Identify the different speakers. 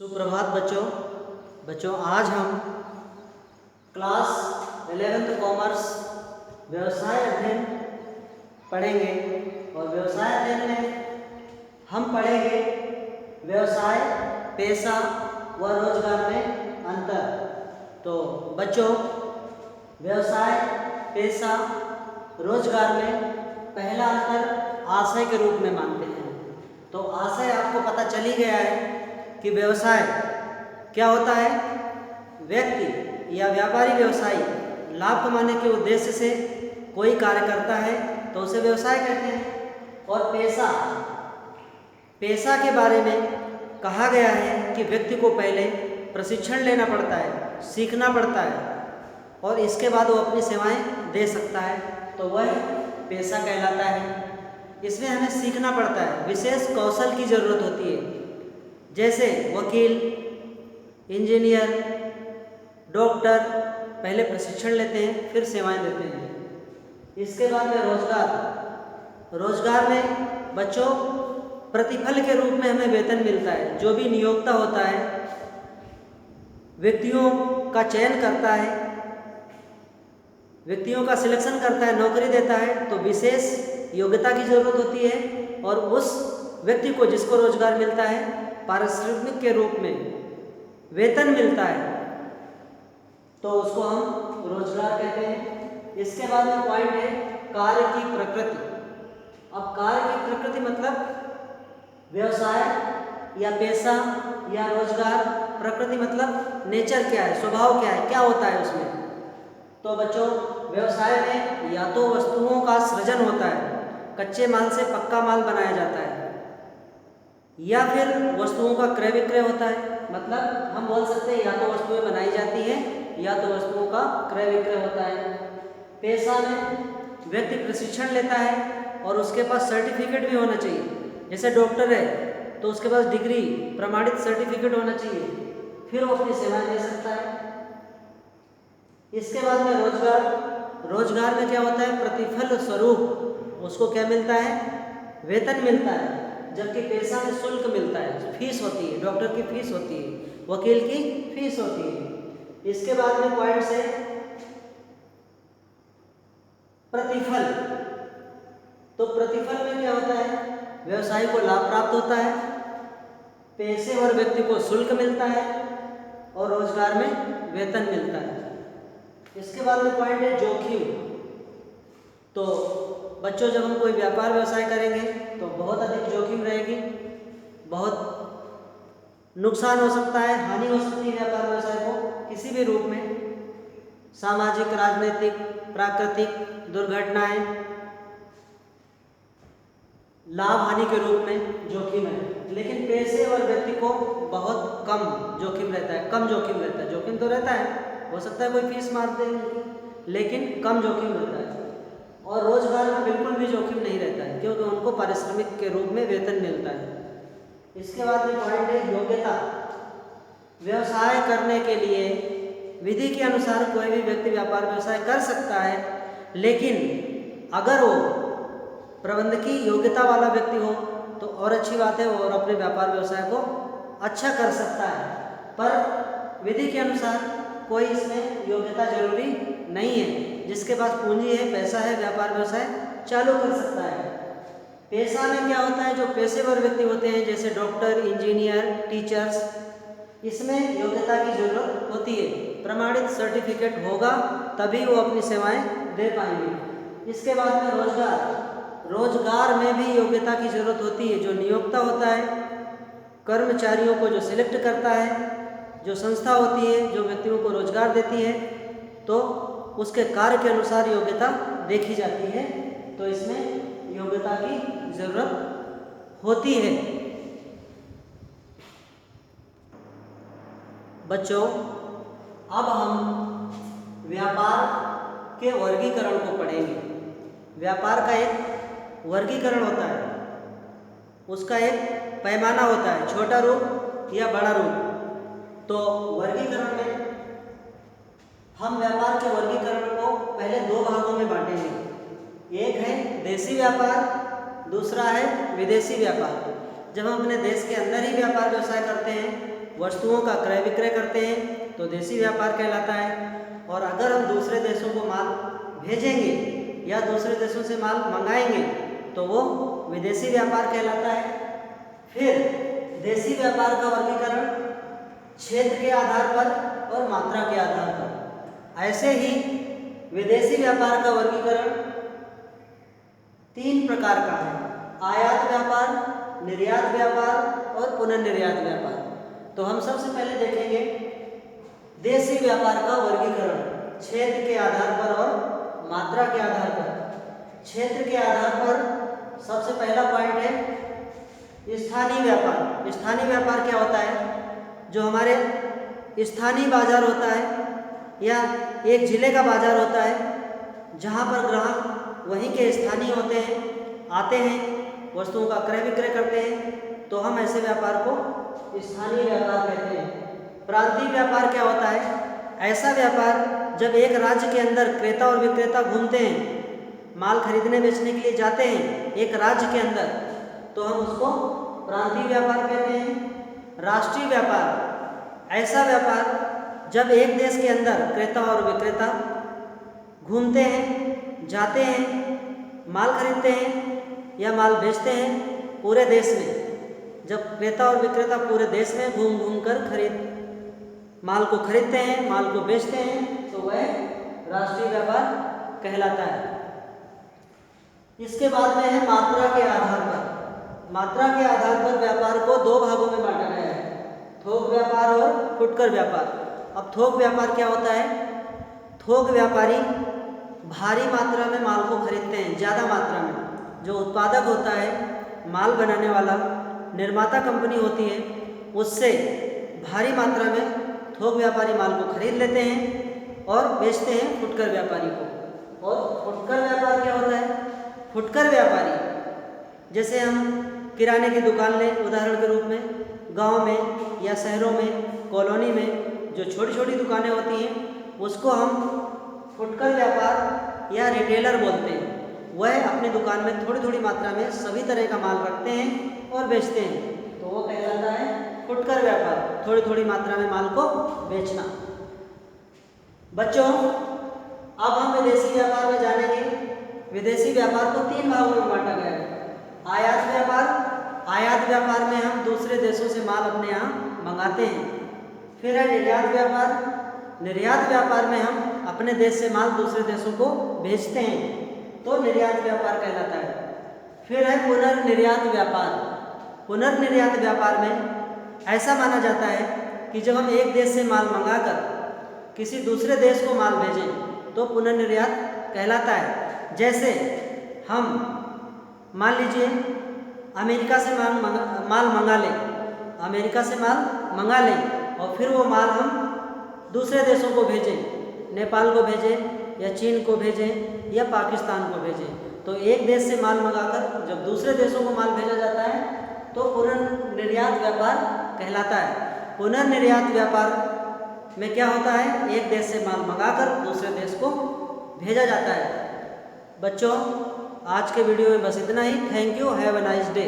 Speaker 1: सुप्रभात बच्चों। आज हम क्लास 11th कॉमर्स व्यवसाय अध्ययन पढ़ेंगे और व्यवसाय अध्ययन में हम पढ़ेंगे व्यवसाय, पेशा व रोजगार में अंतर। तो बच्चों, व्यवसाय, पेशा, रोजगार में पहला अंतर आशय के रूप में मानते हैं। तो आशय आपको पता चल ही गया है कि व्यवसाय क्या होता है। व्यक्ति या व्यापारी व्यवसायी लाभ कमाने के उद्देश्य से कोई कार्य करता है तो उसे व्यवसाय कहते हैं। और पेशा के बारे में कहा गया है कि व्यक्ति को पहले प्रशिक्षण लेना पड़ता है, सीखना पड़ता है और इसके बाद वो अपनी सेवाएं दे सकता है, तो वह पेशा कहलाता है। इसमें हमें सीखना पड़ता है, विशेष कौशल की ज़रूरत होती है, जैसे वकील, इंजीनियर, डॉक्टर पहले प्रशिक्षण लेते हैं फिर सेवाएं देते हैं। इसके बाद में रोजगार में बच्चों प्रतिफल के रूप में हमें वेतन मिलता है। जो भी नियोक्ता होता है व्यक्तियों का चयन करता है, व्यक्तियों का सिलेक्शन करता है, नौकरी देता है, तो विशेष योग्यता की ज़रूरत होती है और उस व्यक्ति को जिसको रोजगार मिलता है पारिश्रमिक के रूप में वेतन मिलता है, तो उसको हम रोजगार कहते हैं। इसके बाद में पॉइंट है कार्य की प्रकृति। अब कार्य की प्रकृति मतलब व्यवसाय या पेशा या रोजगार, प्रकृति मतलब नेचर क्या है, स्वभाव क्या है, क्या होता है उसमें। तो बच्चों, व्यवसाय में या तो वस्तुओं का सृजन होता है, कच्चे माल से पक्का माल बनाया जाता है, या फिर वस्तुओं का क्रय विक्रय होता है। मतलब हम बोल सकते हैं या तो वस्तुएं बनाई जाती हैं या तो वस्तुओं का क्रय विक्रय होता है। पेशा में व्यक्ति प्रशिक्षण लेता है और उसके पास सर्टिफिकेट भी होना चाहिए। जैसे डॉक्टर है तो उसके पास डिग्री, प्रमाणित सर्टिफिकेट होना चाहिए, फिर वो अपनी सेवाएं दे सकता है। इसके बाद में रोजगार में क्या होता है, प्रतिफल स्वरूप उसको क्या मिलता है, वेतन मिलता है। जबकि पेशा में शुल्क मिलता है, फीस होती है, डॉक्टर की फीस होती है, वकील की फीस होती है। इसके बाद में पॉइंट है प्रतिफल। तो प्रतिफल में क्या होता है, व्यवसायी को लाभ प्राप्त होता है, पेशेवर व्यक्ति को शुल्क मिलता है और रोजगार में वेतन मिलता है। इसके बाद में पॉइंट है जोखिम। तो बच्चों, जब हम कोई व्यापार व्यवसाय करेंगे तो बहुत अधिक जोखिम रहेगी, बहुत नुकसान हो सकता है, हानि हो सकती है व्यापार व्यवसाय को किसी भी रूप में। सामाजिक, राजनीतिक, प्राकृतिक दुर्घटनाएं लाभ हानि के रूप में जोखिम है। लेकिन पेशेवर व्यक्ति को बहुत कम जोखिम रहता है, जोखिम तो रहता है, हो सकता है कोई फीस मार दे, लेकिन कम जोखिम रहता है। और रोजगार में बिल्कुल भी जोखिम नहीं रहता है क्योंकि उनको पारिश्रमिक के रूप में वेतन मिलता है। इसके बाद में पॉइंट है योग्यता। व्यवसाय करने के लिए विधि के अनुसार कोई भी व्यक्ति व्यापार व्यवसाय कर सकता है, लेकिन अगर वो प्रबंधकीय योग्यता वाला व्यक्ति हो तो और अच्छी बात है, और अपने व्यापार व्यवसाय को अच्छा कर सकता है। पर विधि के अनुसार कोई इसमें योग्यता जरूरी नहीं है। जिसके पास पूंजी है, पैसा है, व्यापार व्यवसाय चालू कर सकता है। पेशा में क्या होता है, जो पेशेवर व्यक्ति होते हैं जैसे डॉक्टर, इंजीनियर, टीचर्स, इसमें योग्यता की जरूरत होती है, प्रमाणित सर्टिफिकेट होगा तभी वो अपनी सेवाएं दे पाएंगे। इसके बाद में रोजगार में भी योग्यता की जरूरत होती है। जो नियोक्ता होता है, कर्मचारियों को जो सिलेक्ट करता है, जो संस्था होती है जो व्यक्तियों को रोजगार देती है, तो उसके कार्य के अनुसार योग्यता देखी जाती है। तो इसमें योग्यता की जरूरत होती है। बच्चों, अब हम व्यापार के वर्गीकरण को पढ़ेंगे। व्यापार का एक वर्गीकरण होता है, उसका एक पैमाना होता है, छोटा रूप या बड़ा रूप। तो वर्गीकरण में हम व्यापार के वर्गीकरण को पहले दो भागों में बांटेंगे। एक है देशी व्यापार, दूसरा है विदेशी व्यापार। जब हम अपने देश के अंदर ही व्यापार व्यवसाय करते हैं वस्तुओं का क्रय विक्रय करते हैं तो देसी व्यापार कहलाता है। और अगर हम दूसरे देशों को माल भेजेंगे या दूसरे देशों से माल मंगाएंगे तो वो विदेशी व्यापार कहलाता है। फिर देसी व्यापार का वर्गीकरण क्षेत्र के आधार पर और मात्रा के आधार पर। ऐसे ही विदेशी व्यापार का वर्गीकरण 3 प्रकार का है: आयात व्यापार, निर्यात व्यापार और पुनर्निर्यात व्यापार। तो हम सबसे पहले देखेंगे देसी व्यापार का वर्गीकरण क्षेत्र के आधार पर और मात्रा के आधार पर। क्षेत्र के आधार पर सबसे पहला पॉइंट है स्थानीय व्यापार। स्थानीय व्यापार क्या होता है? जो हमारे स्थानीय बाजार होता है या एक जिले का बाजार होता है जहाँ पर ग्राहक वहीं के स्थानीय होते हैं, आते हैं, वस्तुओं का क्रय विक्रय करते हैं, तो हम ऐसे व्यापार को स्थानीय व्यापार कहते हैं। प्रांतीय व्यापार क्या होता है? ऐसा व्यापार जब एक राज्य के अंदर क्रेता और विक्रेता घूमते हैं, माल खरीदने बेचने के लिए जाते हैं एक राज्य के अंदर, तो हम उसको प्रांतीय व्यापार कहते हैं। राष्ट्रीय व्यापार ऐसा व्यापार जब एक देश के अंदर क्रेता और विक्रेता घूमते हैं, जाते हैं, माल खरीदते हैं या माल बेचते हैं पूरे देश में। जब क्रेता और विक्रेता पूरे देश में घूम घूम कर माल को खरीदते हैं, माल को बेचते हैं, तो वह राष्ट्रीय व्यापार कहलाता है। इसके बाद में है मात्रा के आधार पर। मात्रा के आधार पर व्यापार को 2 भागों में बांटा गया है: थोक व्यापार और फुटकर व्यापार। अब थोक व्यापार क्या होता है? थोक व्यापारी भारी मात्रा में माल को खरीदते हैं, ज़्यादा मात्रा में। जो उत्पादक होता है, माल बनाने वाला निर्माता कंपनी होती है, उससे भारी मात्रा में थोक व्यापारी माल को खरीद लेते हैं और बेचते हैं फुटकर व्यापारी को। और फुटकर व्यापार क्या होता है? फुटकर व्यापारी जैसे हम किराने की दुकान लें उदाहरण के रूप में, गांव में या शहरों में, कॉलोनी में जो छोटी छोटी दुकानें होती हैं उसको हम फुटकर व्यापार या रिटेलर बोलते हैं। वह अपनी दुकान में थोड़ी थोड़ी मात्रा में सभी तरह का माल रखते हैं और बेचते हैं, तो वो कहलाता है फुटकर व्यापार, थोड़ी थोड़ी मात्रा में माल को बेचना। बच्चों, अब हम विदेशी व्यापार में जानेंगे। विदेशी व्यापार को 3 भागों में बांटा गया है: आयात व्यापार। आयात व्यापार में हम दूसरे देशों से माल अपने यहाँ मंगाते हैं। फिर है निर्यात व्यापार। निर्यात व्यापार में हम अपने देश से माल दूसरे देशों को भेजते हैं, तो निर्यात व्यापार कहलाता है। फिर है पुनर्निर्यात व्यापार। पुनर्निर्यात व्यापार में ऐसा माना जाता है कि जब हम एक देश से माल मंगाकर किसी दूसरे देश को माल भेजें तो पुनर्निर्यात कहलाता है। जैसे हम मान लीजिए अमेरिका से माल मंगा लें, अमेरिका से माल मंगा लें और फिर वो माल हम दूसरे देशों को भेजें, नेपाल को भेजें या चीन को भेजें या पाकिस्तान को भेजें, तो एक देश से माल मंगाकर जब दूसरे देशों को माल भेजा जाता है तो पुनर्निर्यात व्यापार कहलाता है। पुनर्निर्यात व्यापार में क्या होता है? एक देश से माल मंगाकर दूसरे देश को भेजा जाता है। बच्चों, आज के वीडियो में बस इतना ही। Thank you, have a nice day.